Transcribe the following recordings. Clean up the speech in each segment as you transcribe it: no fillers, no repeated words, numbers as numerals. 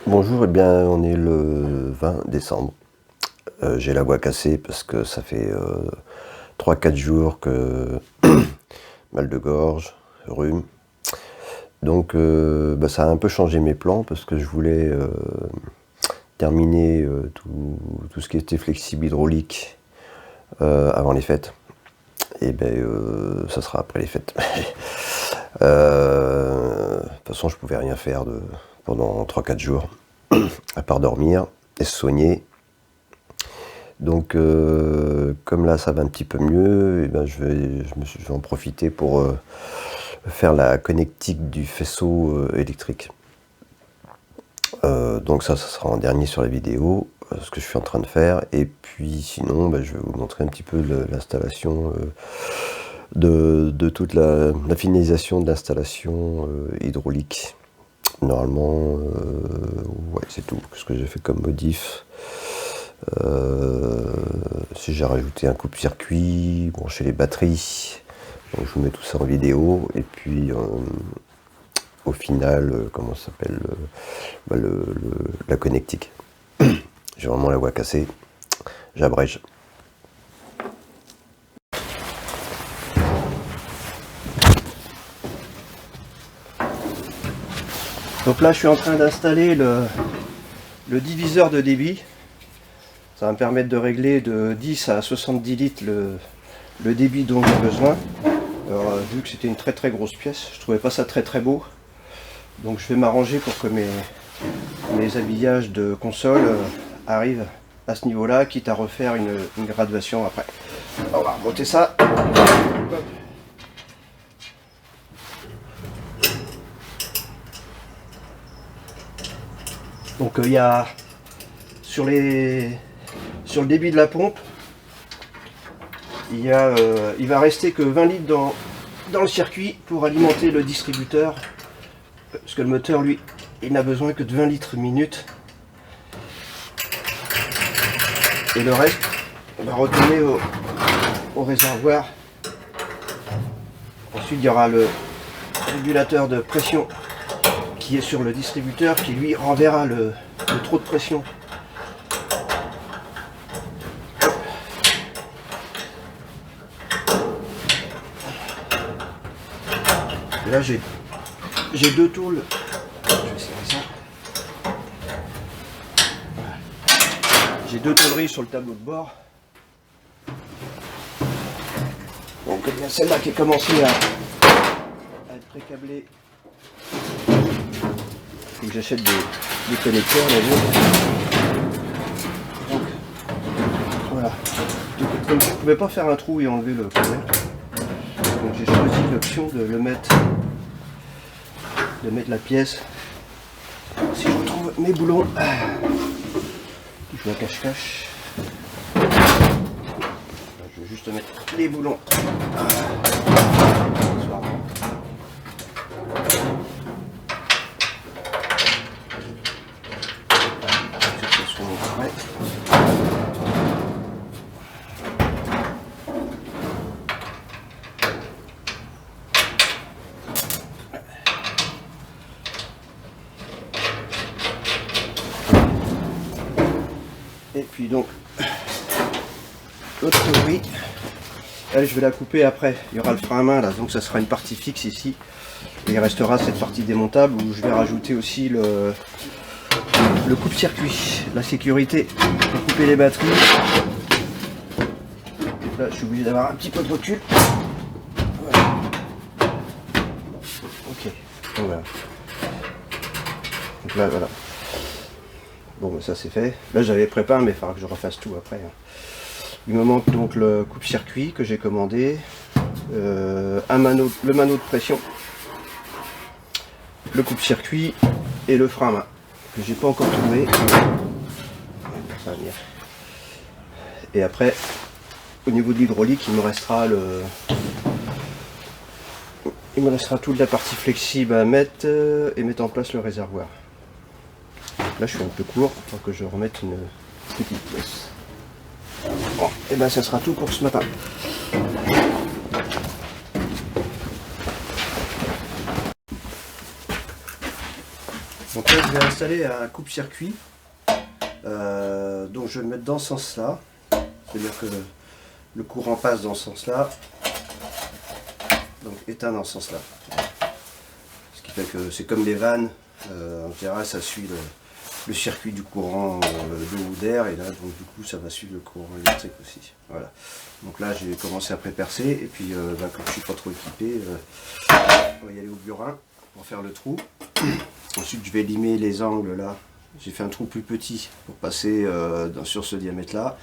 Bonjour, eh bien on est le 20 décembre. J'ai la voix cassée parce que ça fait 3-4 jours que mal de gorge, rhume. Donc ça a un peu changé mes plans parce que je voulais terminer tout ce qui était flexible hydraulique avant les fêtes. Et ça sera après les fêtes. De toute façon, je pouvais rien faire pendant 3-4 jours, à part dormir et se soigner. Donc, comme là ça va un petit peu mieux, je vais en profiter pour faire la connectique du faisceau électrique. Donc ça sera en dernier sur la vidéo, ce que je suis en train de faire. Et puis sinon, je vais vous montrer un petit peu l'installation de toute la finalisation de l'installation hydraulique. Normalement, ouais, c'est tout ce que j'ai fait comme modif. Si j'ai rajouté un coupe-circuit, brancher les batteries, donc je vous mets tout ça en vidéo. Et puis au final, comment ça s'appelle, la connectique. J'ai vraiment la voix cassée, j'abrège. Donc là je suis en train d'installer le diviseur de débit. Ça va me permettre de régler de 10 à 70 litres le débit dont j'ai besoin. Alors vu que c'était une très grosse pièce, je trouvais pas ça très beau. Donc je vais m'arranger pour que mes habillages de console arrivent à ce niveau-là, quitte à refaire une graduation après. On va remonter ça. Donc il y a sur le débit de la pompe, il va rester que 20 litres dans le circuit pour alimenter le distributeur, parce que le moteur lui il n'a besoin que de 20 litres minute, et le reste on va retourner au réservoir. Ensuite il y aura le régulateur de pression qui est sur le distributeur, qui lui renverra le trop de pression. Et là j'ai deux tôles. Je vais serrer ça. Voilà. J'ai deux tôleries sur le tableau de bord. Donc il y a celle-là qui a commencé à être précablée. Il faut que j'achète des connecteurs là. Donc voilà. Comme je ne pouvais pas faire un trou et enlever le couvert, donc j'ai choisi l'option de mettre la pièce. Si je retrouve mes boulons, je vois cache-cache. Je vais juste mettre les boulons. Et puis donc l'autre théorie, elle je vais la couper après. Il y aura le frein à main là, donc ça sera une partie fixe ici. Et il restera cette partie démontable où je vais rajouter aussi le coupe-circuit, la sécurité pour couper les batteries. Là je suis obligé d'avoir un petit peu de recul. Voilà. Ok, donc voilà. Donc là voilà. Bon, ça c'est fait. Là j'avais préparé, mais il faudra que je refasse tout après. Il me manque donc le coupe-circuit que j'ai commandé, le manot de pression, le coupe-circuit et le frein à main que j'ai pas encore trouvé. Ça va venir. Et après, au niveau de l'hydraulique, il me restera toute la partie flexible à mettre et mettre en place le réservoir. Là je suis un peu court, il faut que je remette une petite pièce. Bon, et ben ça sera tout pour ce matin. Donc là, je vais installer un coupe-circuit. Donc je vais le mettre dans ce sens-là. C'est-à-dire que le courant passe dans ce sens-là. Donc éteint dans ce sens-là. Ce qui fait que c'est comme les vannes. En général, ça suit le circuit du courant d'eau ou d'air. Et là, donc du coup, ça va suivre le courant électrique aussi. Voilà. Donc là, j'ai commencé à pré-percer. Et puis, comme je suis pas trop équipé, on va y aller au burin pour faire le trou. Ensuite, je vais limer les angles là. J'ai fait un trou plus petit pour passer sur ce diamètre-là.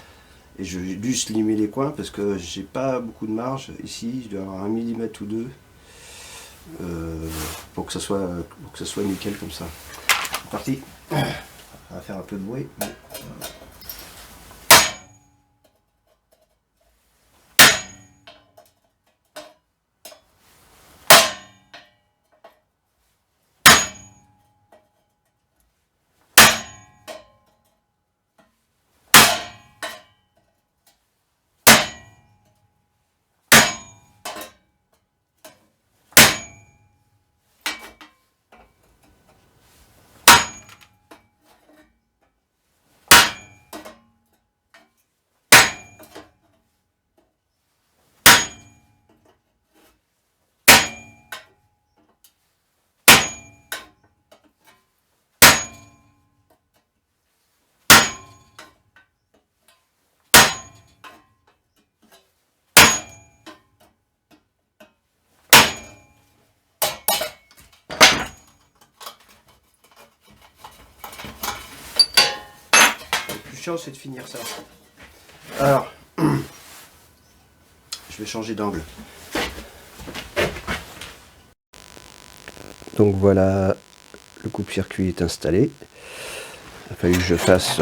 Et je vais juste limer les coins parce que j'ai pas beaucoup de marge ici. Je dois avoir 1 mm ou 2 pour que ça soit nickel comme ça. C'est parti. On va faire un peu de bruit. C'est de finir ça. Alors, je vais changer d'angle. Donc voilà, le coupe-circuit est installé. Il a fallu que je fasse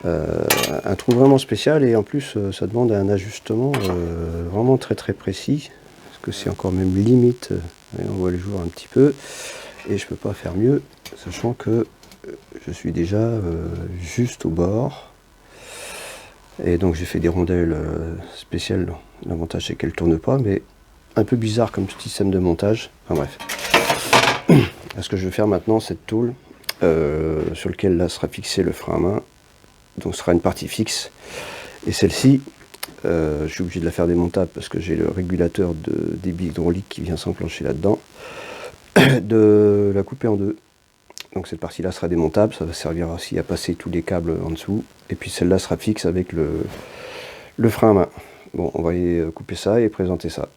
un trou vraiment spécial et en plus ça demande un ajustement vraiment très précis parce que c'est encore même limite. On voit le jour un petit peu et je peux pas faire mieux, sachant que je suis déjà juste au bord et donc j'ai fait des rondelles spéciales. L'avantage c'est qu'elles ne tournent pas, mais un peu bizarre comme système de montage. Enfin bref, ce que je vais faire maintenant, cette tôle sur lequel là sera fixé le frein à main, donc ce sera une partie fixe, et celle-ci je suis obligé de la faire démontable parce que j'ai le régulateur de débit hydraulique qui vient s'enclencher là-dedans, de la couper en deux. Donc cette partie-là sera démontable, ça va servir aussi à passer tous les câbles en dessous. Et puis celle-là sera fixe avec le frein à main. Bon, on va y couper ça et présenter ça.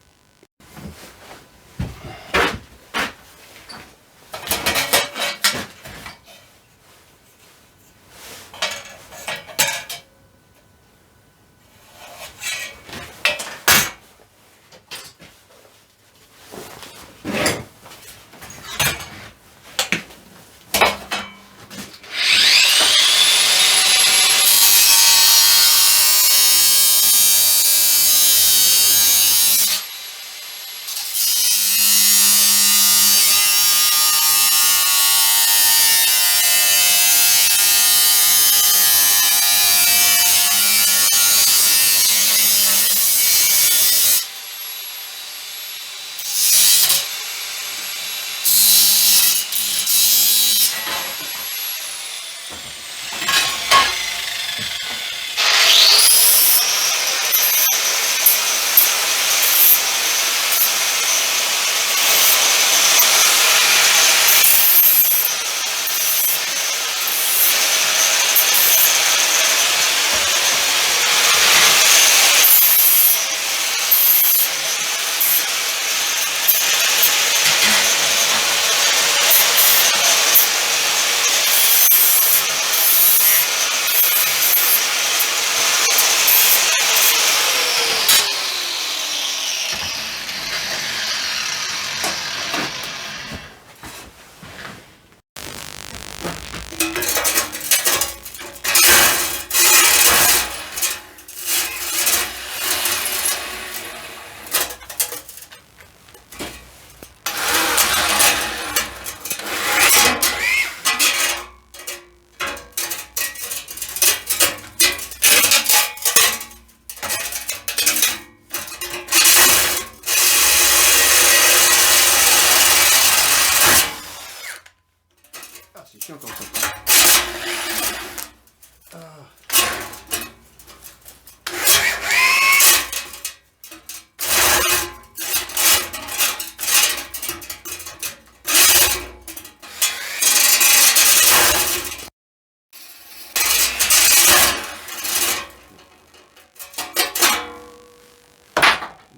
c'est chiant quand ça.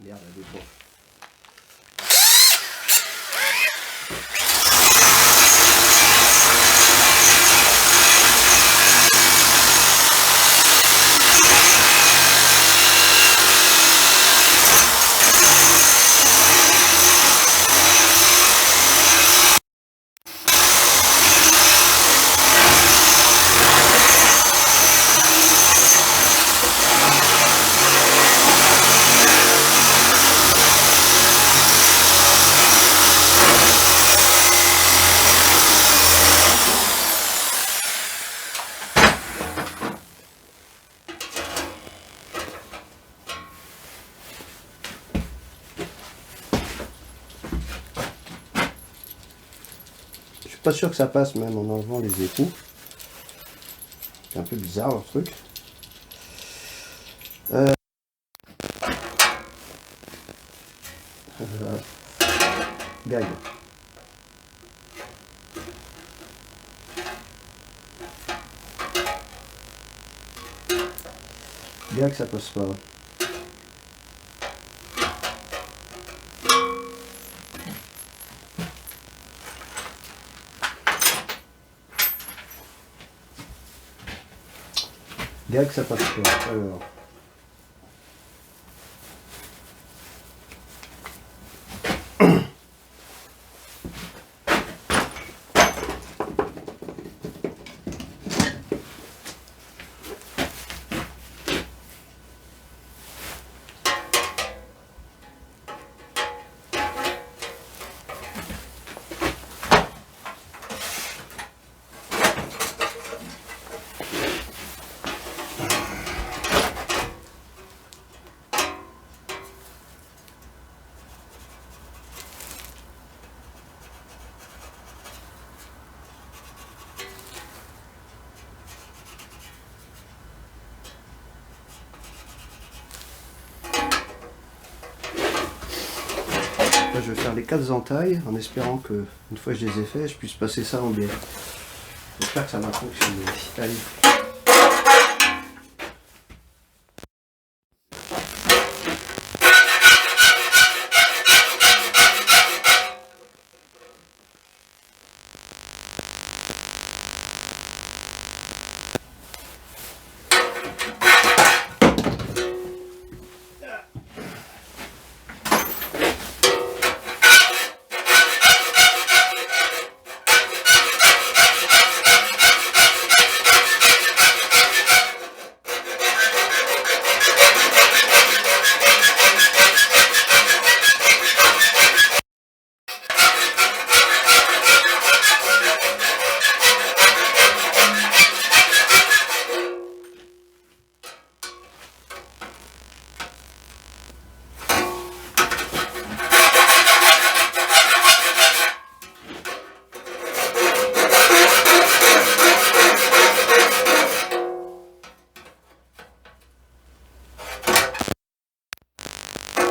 Merde, elle est bon. Je suis pas sûr que ça passe même en enlevant les époux. C'est un peu bizarre leur truc. Gag. Gag, ça passe pas. Gag, ça passe pas. Alors. Là, je vais faire les 4 entailles en espérant que, une fois que je les ai faits, je puisse passer ça en biais. J'espère que ça va fonctionner. Allez.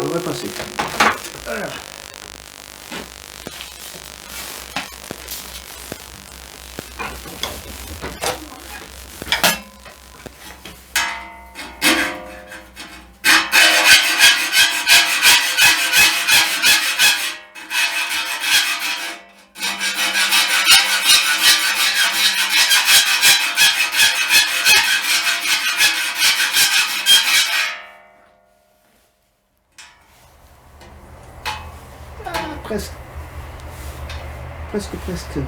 On va passer. Voilà. Presque. Presque.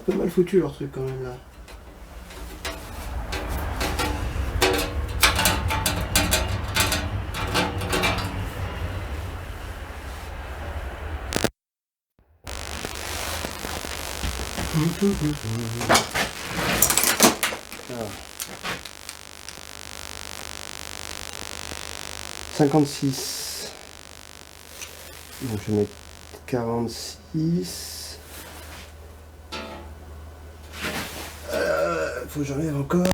peu mal foutu leur truc quand même là. Alors. 56. Donc je vais mettre 46. Faut que j'enlève encore.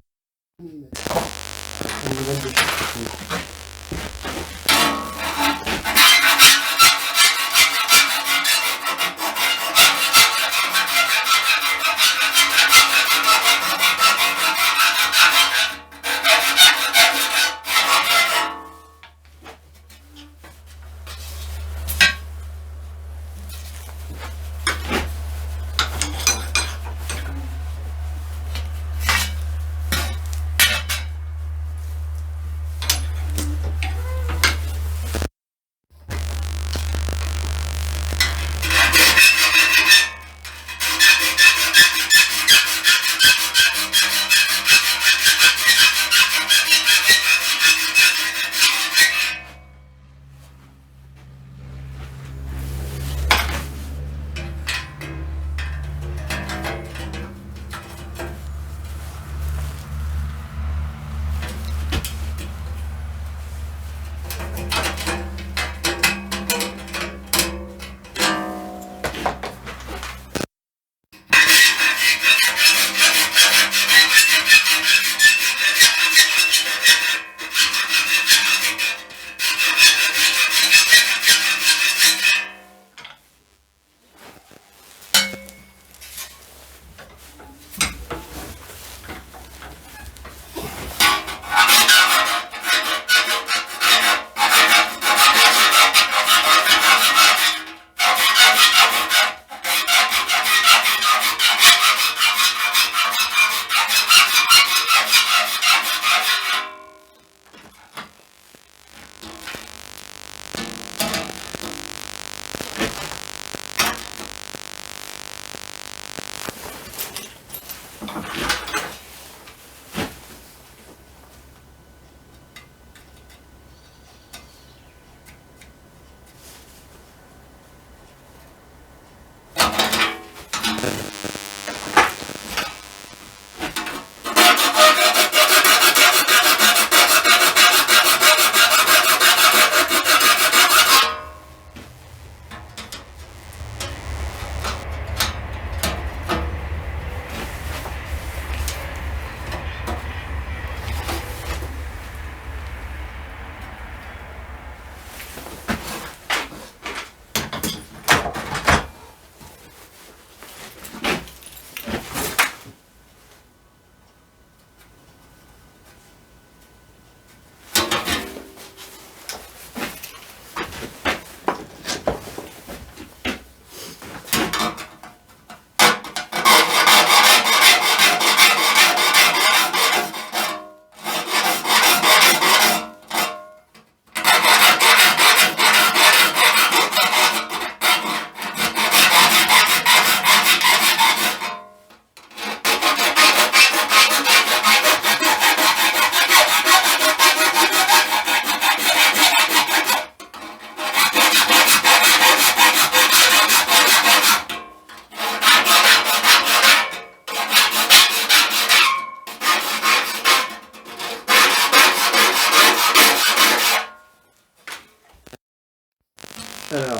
Alors.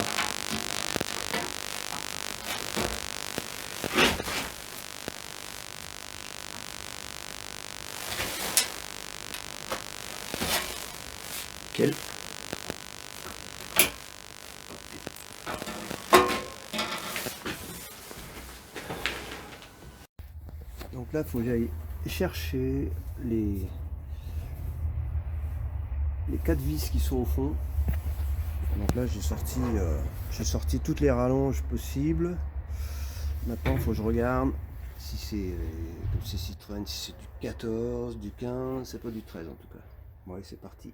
Quel? Donc là, il faut que j'aille chercher les 4 vis qui sont au fond. Donc là, j'ai sorti toutes les rallonges possibles. Maintenant, il faut que je regarde si c'est comme c'est Citroën, si c'est du 14, du 15, c'est pas du 13 en tout cas. Bon, allez, c'est parti.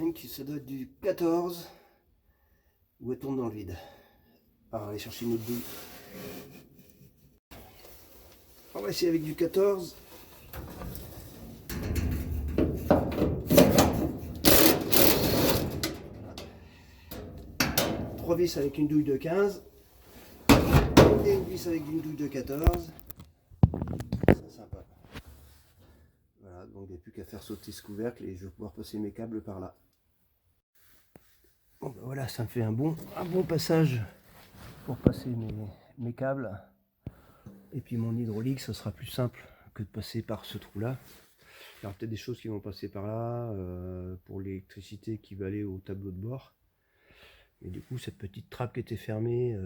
5, ça doit être du 14. Ou elle tourne dans le vide. Alors, on va aller chercher une autre douille. On va essayer avec du 14. Voilà. 3 vis avec une douille de 15. Et une vis avec une douille de 14. C'est sympa. Voilà, donc il n'y a plus qu'à faire sauter ce couvercle et je vais pouvoir passer mes câbles par là. Bon ben voilà, ça me fait un bon passage pour passer mes câbles. Et puis mon hydraulique, ce sera plus simple que de passer par ce trou là. Il y aura peut-être des choses qui vont passer par là pour l'électricité qui va aller au tableau de bord. Et du coup, cette petite trappe qui était fermée,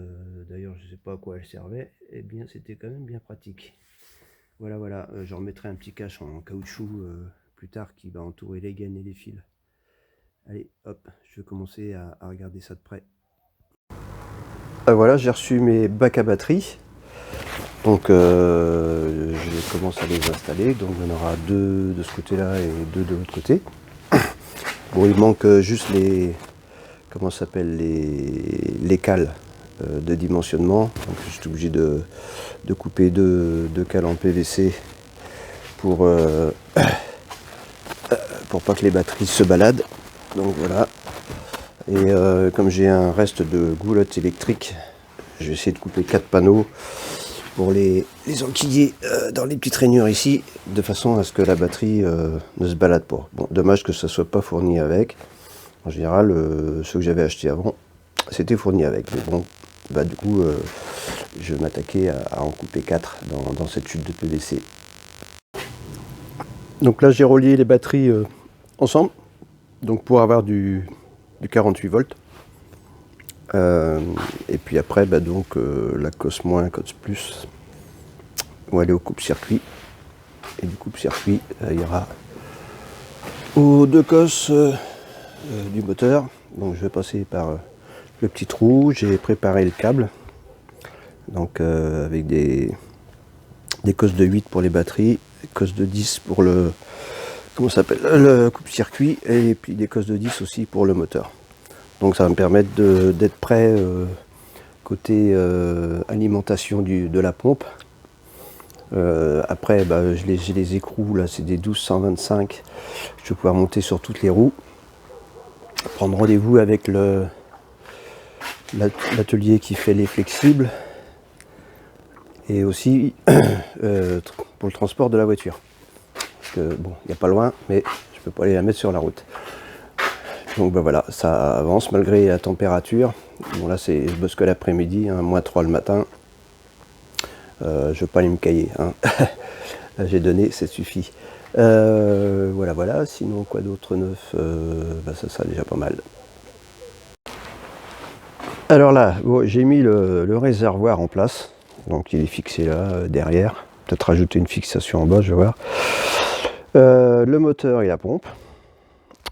d'ailleurs je ne sais pas à quoi elle servait, eh bien c'était quand même bien pratique. Voilà, voilà, je remettrai un petit cache en caoutchouc plus tard qui va entourer les gaines et les fils. Allez, hop, je vais commencer à regarder ça de près. Voilà, j'ai reçu mes bacs à batterie. Donc je commence à les installer. Donc il y en aura 2 de ce côté-là et 2 de l'autre côté. Bon, il manque juste les, comment ça s'appelle, les cales de dimensionnement. Donc je suis obligé de couper deux cales en PVC pour pas que les batteries se baladent. Donc voilà. Et comme j'ai un reste de goulotte électrique, je vais essayer de couper 4 panneaux pour les enquiller dans les petites rainures ici, de façon à ce que la batterie ne se balade pas. Bon, dommage que ça soit pas fourni avec. En général, ceux que j'avais achetés avant, c'était fourni avec. Mais bon, bah du coup, je vais m'attaquer à en couper 4 dans cette chute de PVC. Donc là, j'ai relié les batteries ensemble, donc pour avoir du 48 volts. Et puis après, bah donc la COS-, COS+, on va aller au coupe-circuit. Et du coupe-circuit, il y aura aux 2 COS du moteur. Donc je vais passer par le petit trou. J'ai préparé le câble, donc avec des COS de 8 pour les batteries, des COS de 10 pour le, comment ça s'appelle, le coupe-circuit, et puis des COS de 10 aussi pour le moteur. Donc ça va me permettre d'être prêt côté alimentation de la pompe. Après, bah, j'ai les écrous, là c'est des 12-125. Je vais pouvoir monter sur toutes les roues. Prendre rendez-vous avec l'atelier qui fait les flexibles. Et aussi pour le transport de la voiture. Parce que bon, il n'y a pas loin, mais je peux pas aller la mettre sur la route. Donc ben voilà, ça avance malgré la température. Bon là je bosse que l'après-midi, hein, -3 le matin. Je ne vais pas aller me cailler, hein. J'ai donné, ça suffit. Voilà, voilà, sinon quoi d'autre neuf, ben ça sera déjà pas mal. Alors là, bon, j'ai mis le réservoir en place, donc il est fixé là, derrière. Peut-être rajouter une fixation en bas, je vais voir. Le moteur et la pompe.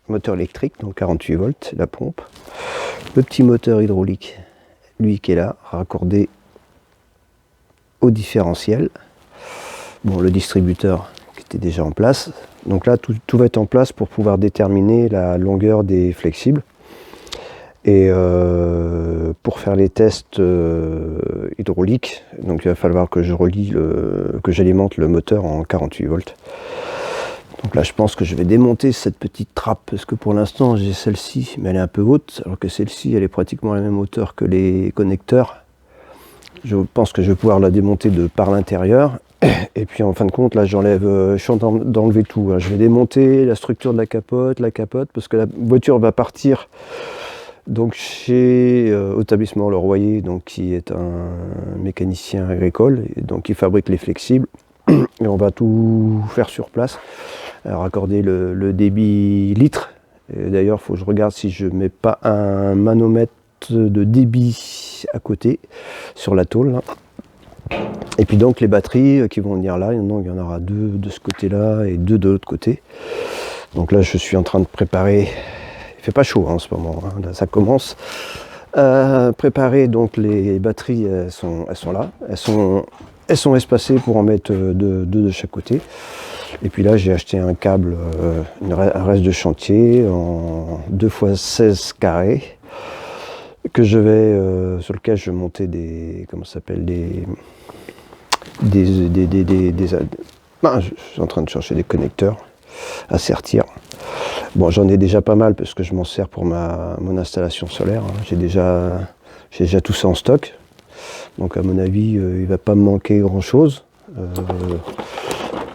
Moteur électrique, donc 48 volts, la pompe. Le petit moteur hydraulique, lui qui est là, raccordé au différentiel. Bon, le distributeur qui était déjà en place. Donc là, tout va être en place pour pouvoir déterminer la longueur des flexibles. Et pour faire les tests hydrauliques, donc il va falloir que j'alimente le moteur en 48 volts. Donc là, je pense que je vais démonter cette petite trappe, parce que pour l'instant, j'ai celle-ci, mais elle est un peu haute, alors que celle-ci, elle est pratiquement à la même hauteur que les connecteurs. Je pense que je vais pouvoir la démonter par l'intérieur. Et puis en fin de compte, là, je suis en train d'enlever tout. Je vais démonter la structure de la capote, parce que la voiture va partir donc chez Établissement Le Royer, donc, qui est un mécanicien agricole, et donc il fabrique les flexibles. Et on va tout faire sur place. Raccorder le débit litre. D'ailleurs, il faut que je regarde si je ne mets pas un manomètre de débit à côté sur la tôle. Là. Et puis donc les batteries qui vont venir là, il y en aura 2 de ce côté-là et 2 de l'autre côté. Donc là, je suis en train de préparer. Il fait pas chaud en ce moment, hein. Là, ça commence. Préparer donc les batteries, elles sont là. Elles sont espacées pour en mettre 2 de chaque côté. Et puis là j'ai acheté un câble, un reste de chantier en 2x16 carrés que je vais sur lequel je vais monter des, comment ça s'appelle, ben, je suis en train de chercher des connecteurs à sertir. Bon, j'en ai déjà pas mal parce que je m'en sers pour mon installation solaire, hein. J'ai déjà tout ça en stock. Donc à mon avis, il va pas me manquer grand chose.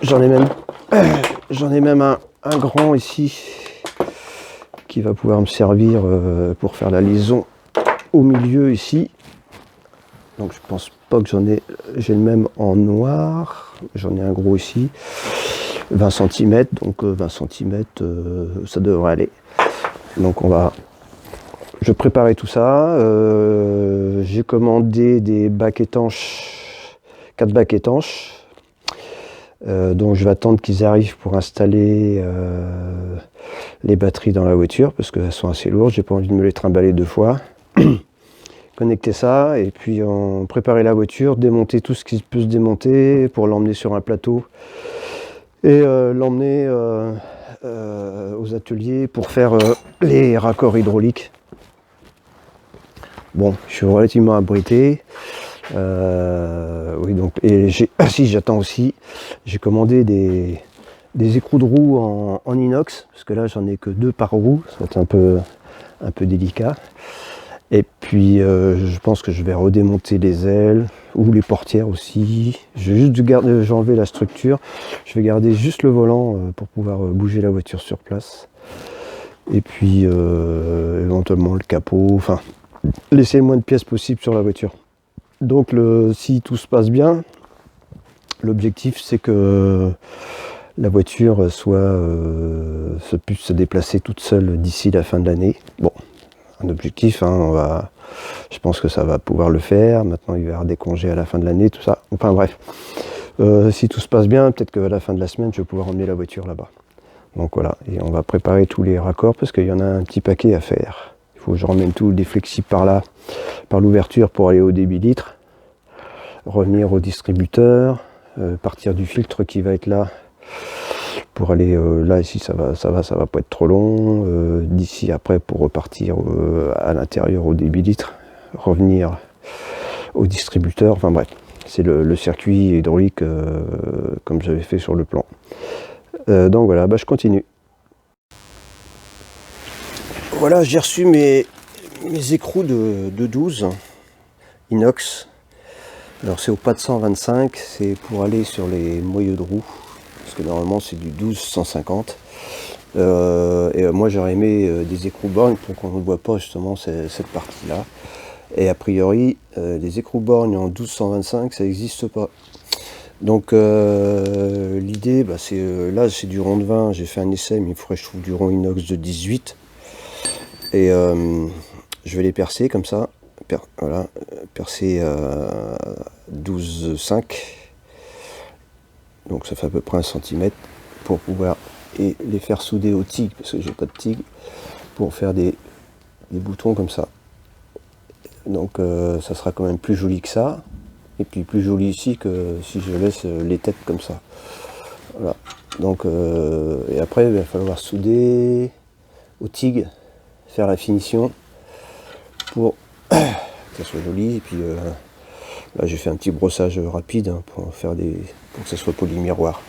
J'en ai même un grand ici qui va pouvoir me servir pour faire la liaison au milieu ici. Donc je pense pas que j'ai le même en noir. J'en ai un gros ici, 20 cm, donc 20 cm ça devrait aller. Donc je préparais tout ça. J'ai commandé des bacs étanches, 4 bacs étanches. Donc je vais attendre qu'ils arrivent pour installer les batteries dans la voiture parce qu'elles sont assez lourdes, j'ai pas envie de me les trimballer 2 fois. Connecter ça et puis préparer la voiture, démonter tout ce qui peut se démonter pour l'emmener sur un plateau et l'emmener aux ateliers pour faire les raccords hydrauliques. Bon, je suis relativement abrité. Oui, donc, et j'attends aussi, j'ai commandé des écrous de roue en inox, parce que là j'en ai que 2 par roue, ça va être un peu délicat. Et puis je pense que je vais redémonter les ailes ou les portières aussi. Je vais juste j'ai enlevé la structure, je vais garder juste le volant pour pouvoir bouger la voiture sur place. Et puis éventuellement le capot, enfin laisser le moins de pièces possible sur la voiture. Donc si tout se passe bien, l'objectif c'est que la voiture puisse se déplacer toute seule d'ici la fin de l'année. Bon, un objectif, hein, je pense que ça va pouvoir le faire. Maintenant il va y avoir des congés à la fin de l'année, tout ça. Enfin bref, si tout se passe bien, peut-être qu'à la fin de la semaine je vais pouvoir emmener la voiture là-bas. Donc voilà, et on va préparer tous les raccords parce qu'il y en a un petit paquet à faire. Il faut que je ramène tout des flexibles par là, par l'ouverture pour aller au débit litre, revenir au distributeur, partir du filtre qui va être là pour aller là ici ça va pas être trop long, d'ici après pour repartir à l'intérieur au débit litre, revenir au distributeur, enfin bref, c'est le circuit hydraulique comme j'avais fait sur le plan. Donc voilà, je continue. Voilà, j'ai reçu mes écrous de 12 inox. Alors c'est au pas de 125, c'est pour aller sur les moyeux de roue, parce que normalement c'est du 12-150. Et moi j'aurais aimé des écrous borgnes pour qu'on ne voit pas justement cette partie-là. Et a priori, les écrous borgnes en 12-125, ça n'existe pas. Donc l'idée, c'est là c'est du rond de 20, j'ai fait un essai, mais il faudrait que je trouve du rond inox de 18. Et je vais les percer comme ça, voilà, percer à 12,5. Donc ça fait à peu près 1 cm pour pouvoir les faire souder au TIG, parce que j'ai pas de TIG, pour faire des boutons comme ça. Donc ça sera quand même plus joli que ça. Et puis plus joli ici que si je laisse les têtes comme ça. Voilà. Donc et après il va falloir souder au TIG, faire la finition pour que ça soit joli. Et puis là j'ai fait un petit brossage rapide pour que ça soit poli miroir.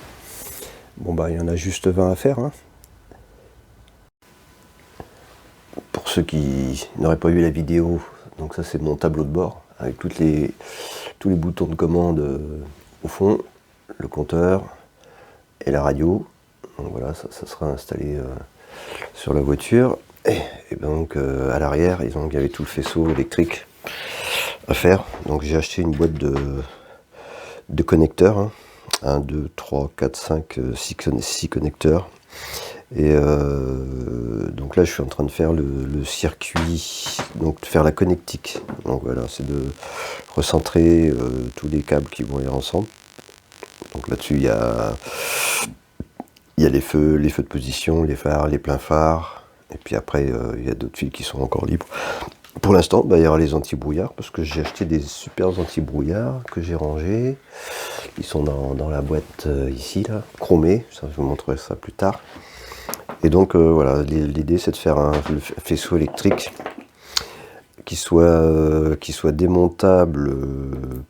Bon il y en a juste 20 à faire. Pour ceux qui n'auraient pas vu la vidéo, donc ça c'est mon tableau de bord avec tous les boutons de commande au fond, le compteur et la radio. Donc voilà, ça sera installé sur la voiture. Et donc à l'arrière, il y avait tout le faisceau électrique à faire. Donc j'ai acheté une boîte de connecteurs, 1, 2, 3, 4, 5, 6 connecteurs. Et donc là je suis en train de faire le circuit, donc de faire la connectique. Donc voilà, c'est de recentrer tous les câbles qui vont aller ensemble. Donc là-dessus il y a les feux de position, les phares, les pleins phares, et puis après il y a d'autres fils qui sont encore libres. Pour l'instant, il y aura les anti-brouillards, parce que j'ai acheté des super anti-brouillards que j'ai rangés. qui sont dans la boîte ici, là, chromée. Ça, je vous montrerai ça plus tard. Et donc voilà, l'idée c'est de faire un faisceau électrique qui soit démontable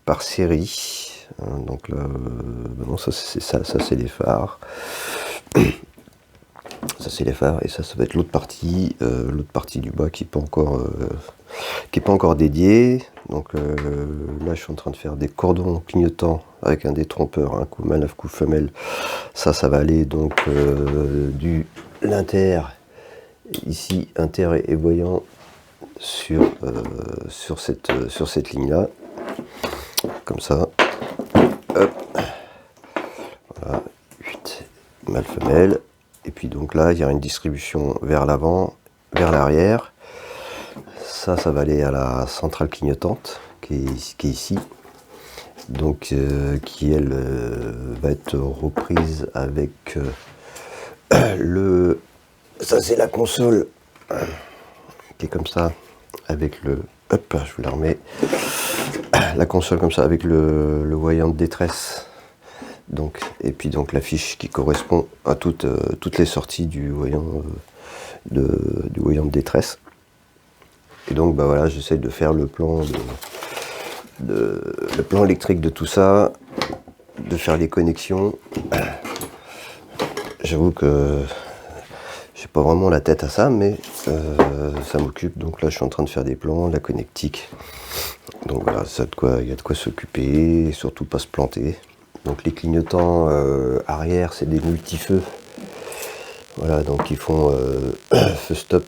par série. Donc là, bon, ça c'est les phares. Ça c'est les phares et ça va être l'autre partie du bas qui n'est pas encore dédiée. Donc là je suis en train de faire des cordons clignotants avec un détrompeur, un coup mâle, un coup femelle. Ça va aller donc du l'inter ici, inter et voyant sur cette ligne là, comme ça. Hop. Voilà, 8 mâle femelle. Et puis donc là, il y a une distribution vers l'avant, vers l'arrière. Ça va aller à la centrale clignotante qui est ici. Donc qui elle va être reprise avec ça c'est la console qui est comme ça, avec le... Hop, je vous la remets. La console comme ça, avec le voyant de détresse. Donc, et puis donc la fiche qui correspond à toutes les sorties du voyant de détresse. Et donc bah voilà, j'essaie de faire le plan le plan électrique de tout ça, de faire les connexions. J'avoue que j'ai pas vraiment la tête à ça, mais ça m'occupe. Donc là je suis en train de faire des plans, la connectique. Donc voilà, il y a de quoi s'occuper, et surtout pas se planter. Donc les clignotants arrière, c'est des multifeux. Voilà, donc ils font feu stop,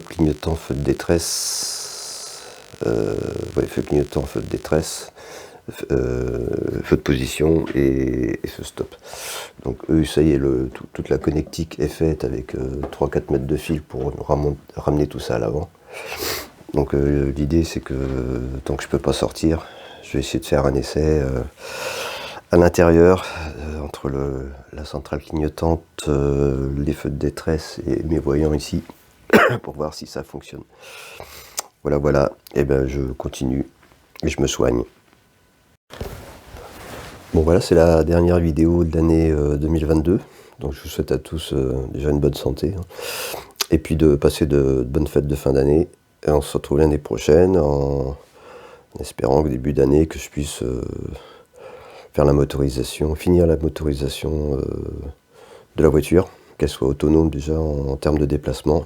clignotant, feu de détresse, feu clignotant, feu de détresse, feu de position et feu stop. Donc eux, ça y est, toute la connectique est faite avec 3-4 mètres de fil pour ramener tout ça à l'avant. Donc l'idée c'est que tant que je peux pas sortir, je vais essayer de faire un essai à l'intérieur, entre la centrale clignotante, les feux de détresse et mes voyants ici, pour voir si ça fonctionne. Voilà, et ben je continue et je me soigne. Bon voilà, c'est la dernière vidéo de l'année 2022, donc je vous souhaite à tous déjà une bonne santé, hein, et puis de passer de bonnes fêtes de fin d'année. Et on se retrouve l'année prochaine en espérant qu'au début d'année que je puisse faire finir la motorisation de la voiture, qu'elle soit autonome déjà en termes de déplacement,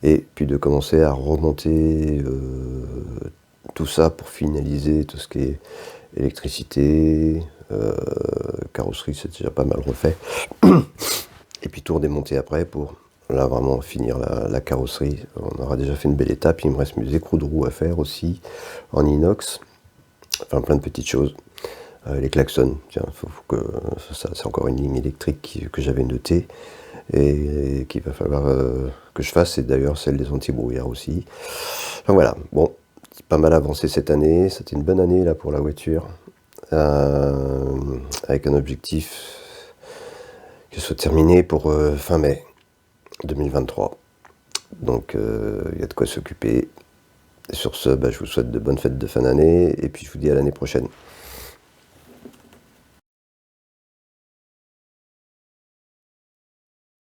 et puis de commencer à remonter tout ça pour finaliser tout ce qui est électricité, carrosserie, c'est déjà pas mal refait, et puis tout redémonter après pour là vraiment finir la carrosserie. On aura déjà fait une belle étape, il me reste mes écrous de roue à faire aussi en inox, enfin plein de petites choses. Les klaxons, tiens, faut que ça c'est encore une ligne électrique que j'avais notée et qu'il va falloir que je fasse, et d'ailleurs celle des anti-brouillards aussi. Enfin voilà, bon, c'est pas mal avancé cette année, c'était une bonne année là pour la voiture, avec un objectif que ce soit terminé pour fin mai 2023. Donc il y a de quoi s'occuper. Sur ce, je vous souhaite de bonnes fêtes de fin d'année et puis je vous dis à l'année prochaine.